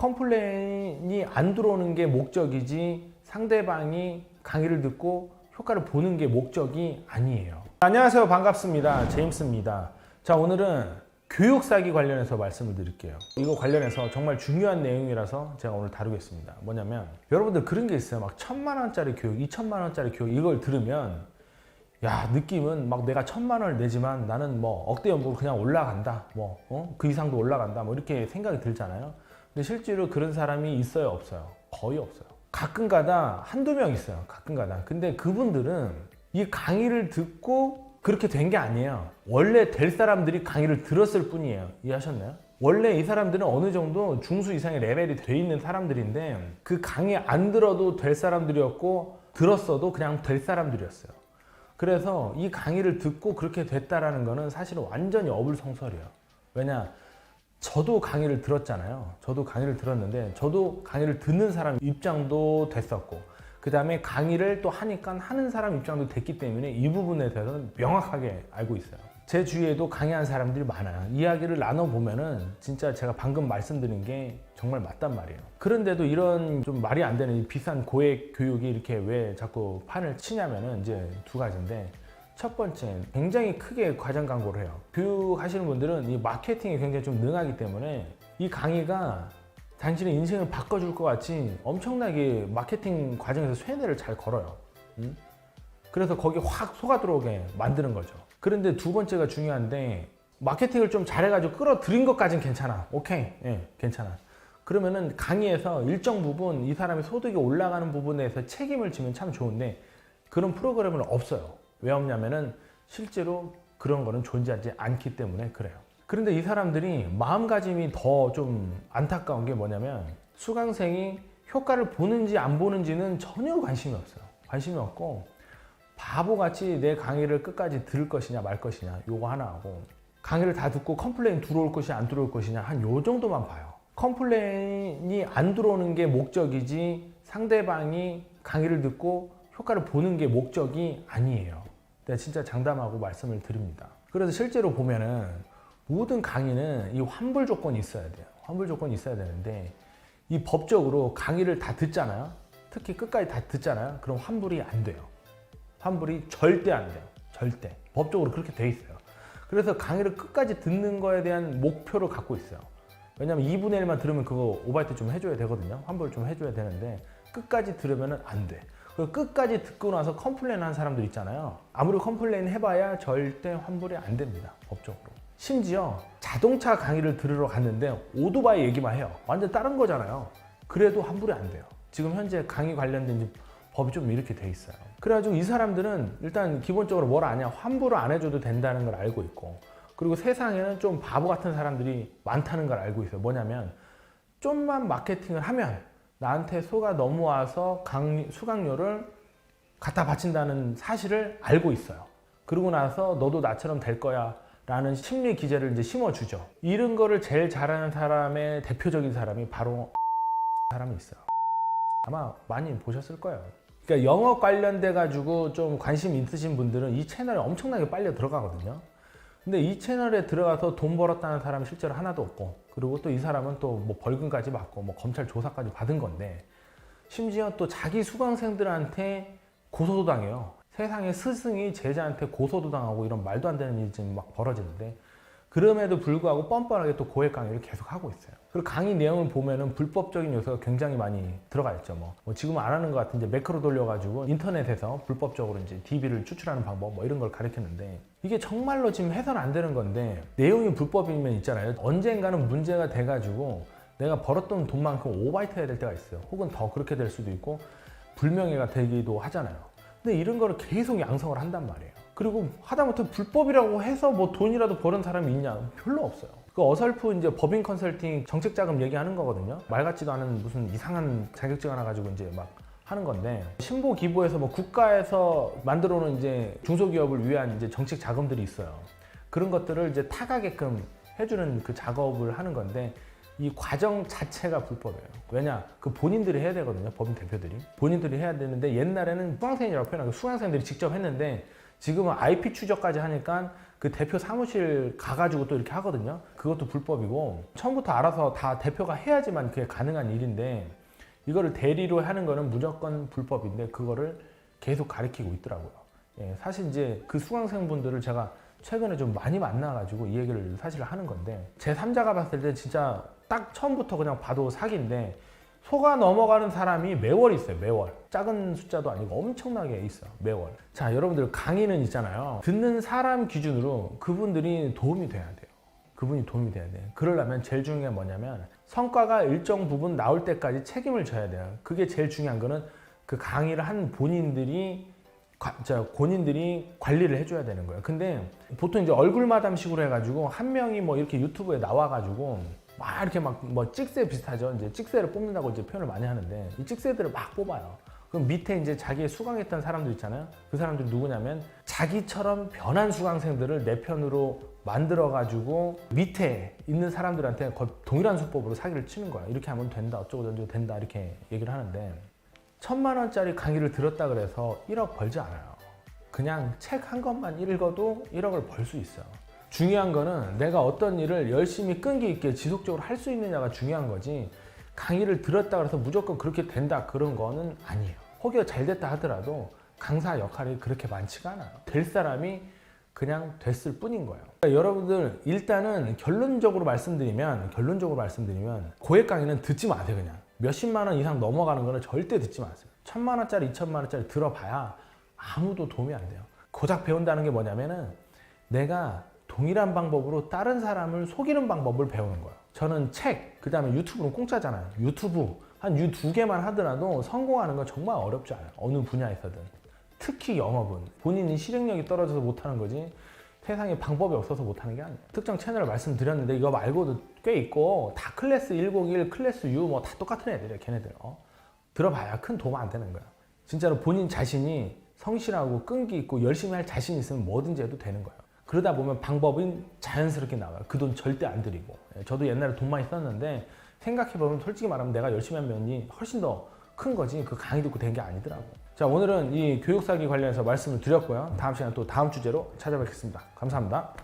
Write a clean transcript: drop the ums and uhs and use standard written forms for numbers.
컴플레인이 안 들어오는 게 목적이지 상대방이 강의를 듣고 효과를 보는 게 목적이 아니에요. 안녕하세요. 반갑습니다. 제임스입니다. 자, 오늘은 교육 사기 관련해서 말씀을 드릴게요. 이거 관련해서 정말 중요한 내용이라서 제가 오늘 다루겠습니다. 뭐냐면 여러분들 그런 게 있어요. 막 1,000만 원짜리 교육, 2,000만 원짜리 교육 이걸 들으면 야, 느낌은 막 내가 1,000만 원을 내지만 나는 뭐 억대 연봉으로 그냥 올라간다. 그 이상도 올라간다. 뭐 이렇게 생각이 들잖아요. 근데 실제로 그런 사람이 있어요, 없어요? 거의 없어요. 가끔 가다 한두 명 있어요. 가끔 가다. 근데 그분들은 이 강의를 듣고 그렇게 된 게 아니에요. 원래 될 사람들이 강의를 들었을 뿐이에요. 이해하셨나요? 원래 이 사람들은 어느 정도 중수 이상의 레벨이 돼 있는 사람들인데 그 강의 안 들어도 될 사람들이었고 들었어도 그냥 될 사람들이었어요. 그래서 이 강의를 듣고 그렇게 됐다라는 거는 사실은 완전히 어불성설이에요. 왜냐? 저도 강의를 들었잖아요. 저도 강의를 들었는데 저도 강의를 듣는 사람 입장도 됐었고 그 다음에 강의를 또 하니까 하는 사람 입장도 됐기 때문에 이 부분에 대해서는 명확하게 알고 있어요. 제 주위에도 강의한 사람들이 많아요. 이야기를 나눠보면은 진짜 제가 방금 말씀드린 게 정말 맞단 말이에요. 그런데도 이런 좀 말이 안 되는 비싼 고액 교육이 이렇게 왜 자꾸 판을 치냐면은 이제 두 가지인데 첫 번째, 굉장히 크게 과장 광고를 해요. 교육하시는 분들은 이 마케팅에 굉장히 좀 능하기 때문에 이 강의가 당신의 인생을 바꿔줄 것 같이 엄청나게 마케팅 과정에서 쇠뇌를 잘 걸어요. 그래서 거기에 확 속아 들어오게 만드는 거죠. 그런데 두 번째가 중요한데 마케팅을 좀 잘해가지고 끌어들인 것까지는 괜찮아. 오케이, 괜찮아. 그러면은 강의에서 일정 부분 이 사람의 소득이 올라가는 부분에 대해서 책임을 지면 참 좋은데 그런 프로그램은 없어요. 왜 없냐면은 실제로 그런 거는 존재하지 않기 때문에 그래요. 그런데 이 사람들이 마음가짐이 더 좀 안타까운 게 뭐냐면 수강생이 효과를 보는지 안 보는지는 전혀 관심이 없어요. 관심이 없고 바보같이 내 강의를 끝까지 들을 것이냐 말 것이냐 요거 하나 하고 강의를 다 듣고 컴플레인 들어올 것이냐 안 들어올 것이냐 한 요 정도만 봐요. 컴플레인이 안 들어오는 게 목적이지 상대방이 강의를 듣고 효과를 보는 게 목적이 아니에요. 내가 진짜 장담하고 말씀을 드립니다. 그래서 실제로 보면은 모든 강의는 이 환불 조건이 있어야 돼요. 환불 조건이 있어야 되는데 이 법적으로 강의를 다 듣잖아요. 특히 끝까지 다 듣잖아요. 그럼 환불이 안 돼요. 환불이 절대 안 돼요. 절대. 법적으로 그렇게 돼 있어요. 그래서 강의를 끝까지 듣는 거에 대한 목표를 갖고 있어요. 왜냐면 2분의 1만 들으면 그거 오바이트 좀 해줘야 되거든요. 환불 좀 해줘야 되는데 끝까지 들으면 안 돼. 끝까지 듣고 나서 컴플레인 하는 사람들 있잖아요. 아무리 컴플레인 해봐야 절대 환불이 안 됩니다. 법적으로. 심지어 자동차 강의를 들으러 갔는데 오토바이 얘기만 해요. 완전 다른 거잖아요. 그래도 환불이 안 돼요. 지금 현재 강의 관련된 법이 좀 이렇게 돼 있어요. 그래가지고 이 사람들은 일단 기본적으로 뭘 아냐? 환불을 안 해줘도 된다는 걸 알고 있고 그리고 세상에는 좀 바보 같은 사람들이 많다는 걸 알고 있어요. 뭐냐면 좀만 마케팅을 하면 나한테 소가 넘어와서 수강료를 갖다 바친다는 사실을 알고 있어요. 그러고 나서 너도 나처럼 될 거야 라는 심리 기제를 이제 심어주죠. 이런 거를 제일 잘하는 사람의 대표적인 사람이 바로 사람이 있어요. 아마 많이 보셨을 거예요. 그러니까 영업 관련돼 가지고 좀 관심 있으신 분들은 이 채널에 엄청나게 빨려 들어가거든요. 근데 이 채널에 들어가서 돈 벌었다는 사람이 실제로 하나도 없고 그리고 또 이 사람은 또 뭐 벌금까지 받고 뭐 검찰 조사까지 받은 건데 심지어 또 자기 수강생들한테 고소도 당해요. 세상에 스승이 제자한테 고소도 당하고 이런 말도 안 되는 일이 지금 막 벌어지는데 그럼에도 불구하고 뻔뻔하게 또 고액 강의를 계속 하고 있어요. 그리고 강의 내용을 보면은 불법적인 요소가 굉장히 많이 들어가 있죠. 뭐 지금은 안 하는 것 같은데 매크로 돌려가지고 인터넷에서 불법적으로 이제 DB를 추출하는 방법 뭐 이런 걸 가르쳤는데 이게 정말로 지금 해서는 안 되는 건데 내용이 불법이면 있잖아요. 언젠가는 문제가 돼가지고 내가 벌었던 돈만큼 오바이트 해야 될 때가 있어요. 혹은 더 그렇게 될 수도 있고 불명예가 되기도 하잖아요. 근데 이런 거를 계속 양성을 한단 말이에요. 그리고 하다못해 불법이라고 해서 뭐 돈이라도 버는 사람이 있냐? 별로 없어요. 그 어설프 이제 법인 컨설팅 정책 자금 얘기하는 거거든요. 말 같지도 않은 무슨 이상한 자격증 하나 가지고 이제 막 하는 건데 신보 기부에서 뭐 국가에서 만들어 놓은 이제 중소기업을 위한 이제 정책 자금들이 있어요. 그런 것들을 이제 타가게끔 해주는 그 작업을 하는 건데 이 과정 자체가 불법이에요. 왜냐? 그 본인들이 해야 되거든요. 법인 대표들이. 본인들이 해야 되는데 옛날에는 수강생이라고 표현하고 수강생들이 직접 했는데 지금은 IP 추적까지 하니까 그 대표 사무실 가가지고 또 이렇게 하거든요. 그것도 불법이고 처음부터 알아서 다 대표가 해야지만 그게 가능한 일인데 이거를 대리로 하는 거는 무조건 불법인데 그거를 계속 가르치고 있더라고요. 예, 사실 이제 그 수강생분들을 제가 최근에 좀 많이 만나가지고 이 얘기를 사실 하는 건데 제 3자가 봤을 때 진짜 딱 처음부터 그냥 봐도 사기인데 속아 넘어가는 사람이 매월 있어요. 매월. 작은 숫자도 아니고 엄청나게 있어요. 매월. 자, 여러분들 강의는 있잖아요. 듣는 사람 기준으로 그분들이 도움이 돼야 돼요. 그분이 도움이 돼야 돼요. 그러려면 제일 중요한 게 뭐냐면 성과가 일정 부분 나올 때까지 책임을 져야 돼요. 그게 제일 중요한 거는 그 강의를 한 본인들이 관리를 해줘야 되는 거예요. 근데 보통 이제 얼굴 마담식으로 해가지고 한 명이 뭐 이렇게 유튜브에 나와가지고 막 이렇게 막 뭐 찍새 비슷하죠. 이제 찍새를 뽑는다고 이제 표현을 많이 하는데 이 찍새들을 막 뽑아요. 그럼 밑에 이제 자기의 수강했던 사람들 있잖아요. 그 사람들이 누구냐면 자기처럼 변한 수강생들을 내 편으로 만들어가지고 밑에 있는 사람들한테 동일한 수법으로 사기를 치는 거야. 이렇게 하면 된다, 어쩌고 저쩌고 된다 이렇게 얘기를 하는데 1,000만 원짜리 강의를 들었다 그래서 1억 벌지 않아요. 그냥 책 한 권만 읽어도 1억을 벌 수 있어요. 중요한 거는 내가 어떤 일을 열심히 끈기 있게 지속적으로 할 수 있느냐가 중요한 거지 강의를 들었다 그래서 무조건 그렇게 된다 그런 거는 아니에요. 혹여 잘 됐다 하더라도 강사 역할이 그렇게 많지가 않아요. 될 사람이 그냥 됐을 뿐인 거예요. 그러니까 여러분들 일단은 결론적으로 말씀드리면 고액 강의는 듣지 마세요. 그냥 몇십만 원 이상 넘어가는 거는 절대 듣지 마세요. 1,000만 원짜리 2,000만 원짜리 들어봐야 아무도 도움이 안 돼요. 고작 배운다는 게 뭐냐면은 내가 동일한 방법으로 다른 사람을 속이는 방법을 배우는 거예요. 저는 책, 그 다음에 유튜브는 공짜잖아요. 유튜브 한 2개만 하더라도 성공하는 건 정말 어렵지 않아요. 어느 분야에서든. 특히 영업은 본인이 실행력이 떨어져서 못하는 거지 세상에 방법이 없어서 못하는 게 아니에요. 특정 채널을 말씀드렸는데 이거 말고도 꽤 있고 다 클래스 101, 클래스 U 뭐 다 똑같은 애들이에요. 걔네들. 들어봐야 큰 도움 안 되는 거예요. 진짜로 본인 자신이 성실하고 끈기 있고 열심히 할 자신 있으면 뭐든지 해도 되는 거예요. 그러다 보면 방법은 자연스럽게 나와요. 그 돈 절대 안 들이고. 저도 옛날에 돈 많이 썼는데 생각해보면 솔직히 말하면 내가 열심히 한 면이 훨씬 더 큰 거지 그 강의 듣고 된 게 아니더라고. 자, 오늘은 이 교육사기 관련해서 말씀을 드렸고요. 다음 시간에 또 다음 주제로 찾아뵙겠습니다. 감사합니다.